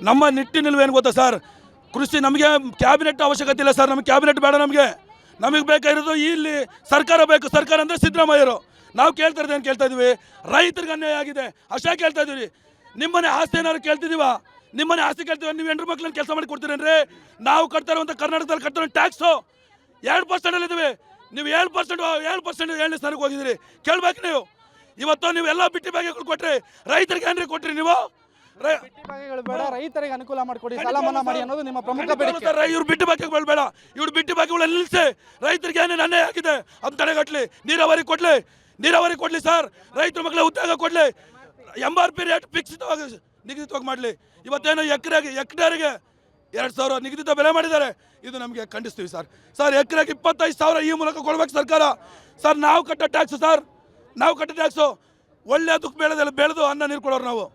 ನಮ್ಮ ನಿಟ್ಟಿನಲ್ಲಿ ಏನು ಗೊತ್ತಾ ಸರ್, ಕೃಷಿ ನಮಗೆ ಕ್ಯಾಬಿನೆಟ್ ಅವಶ್ಯಕತೆ ಇಲ್ಲ ಸರ್. ನಮಗೆ ಕ್ಯಾಬಿನೆಟ್ ಬೇಡ. ನಮಗೆ ಬೇಕಾಗಿರೋದು ಇಲ್ಲಿ ಸರ್ಕಾರ ಬೇಕು. ಸರ್ಕಾರ ಅಂದರೆ ಸಿದ್ದರಾಮಯ್ಯರು. ನಾವು ಕೇಳ್ತಾ ಇರೋದು ಏನು ಕೇಳ್ತಾ ಇದೀವಿ? ರೈತರಿಗೆ ಅನ್ಯಾಯ ಆಗಿದೆ ಅಷ್ಟೇ ಕೇಳ್ತಾ ಇದೀವಿ. ನಿಮ್ಮನೆ ಆಸ್ತಿ ಏನಾದ್ರು ಕೇಳ್ತಿದೀವ? ನಿಮ್ಮನೆ ಆಸ್ತಿ ಕೇಳ್ತೀವಿ. ನೀವು ಹೆಣ್ಣು ಮಕ್ಕಳನ್ನ ಕೆಲಸ ಮಾಡಿ ಕೊಡ್ತೀರೇನ್ರಿ? ನಾವು ಕಟ್ತಾ ಇರುವಂಥ ಕರ್ನಾಟಕದಲ್ಲಿ ಕಟ್ತಿರೋ ಟ್ಯಾಕ್ಸು 2% ಇದ್ದೀವಿ. ನೀವು 7% 7ನೇ ಸ್ಥಾನಕ್ಕೆ ಹೋಗಿದ್ದೀರಿ. ಕೇಳ್ಬೇಕು ನೀವು. ಇವತ್ತು ನೀವು ಎಲ್ಲ ಬಿಟ್ಟಿ ಭಾಗ್ಯಗಳು ಕೊಟ್ರಿ, ರೈತರಿಗೆ ಏನ್ರಿ ಕೊಟ್ರಿ ನೀವು? ಬೇಡ, ರೈತರಿಗೆ ಅನುಕೂಲ ಮಾಡಿಕೊಡಿ, ಸಾಲ ಮನ್ನಾ ಮಾಡಿ ಅನ್ನೋದು ನಿಮ್ಮ ಪ್ರಮುಖ ಬೇಡಿಕೆ. ಇವ್ರು ಬಿಟ್ಟಿ ಭಾಗ್ಯಗಳು ಬೇಡ, ಇವ್ರು ಬಿಟ್ಟಿ ಭಾಗ್ಯಗಳು ನಿಲ್ಲಿಸಿ. ರೈತರಿಗೆ ಏನೇನು ಅನ್ಯಾಯ ಆಗಿದೆ ಅಂತ ತಡೆಗಟ್ಟಲಿ. ನೀರಾವರಿ ಕೊಡ್ಲಿ ಸರ್. ರೈತರ ಮಕ್ಕಳ ಉದ್ಯೋಗ ಕೊಡ್ಲಿ. MRP ರೇಟ್ ನಿಗದಿತವಾಗಿ ಮಾಡಲಿ. ಇವತ್ತೇನೋ ಎಕರೆಗೆ 2,000 ನಿಗದಿತ ಬೆಲೆ ಮಾಡಿದ್ದಾರೆ. ಇದು ನಮಗೆ ಖಂಡಿಸ್ತೀವಿ ಸರ್. ಎಕರೆಗೆ 25,000 ಈ ಮೂಲಕ ಕೊಡ್ಬೇಕು ಸರ್ಕಾರ. ಸರ್ ನಾವು ಕಟ್ಟೋ ಟ್ಯಾಕ್ಸು ಒಳ್ಳೆ ದುಃಖ ಬೆಳೆದು ಅನ್ನ ನೀರು ಕೊಡೋರು ನಾವು.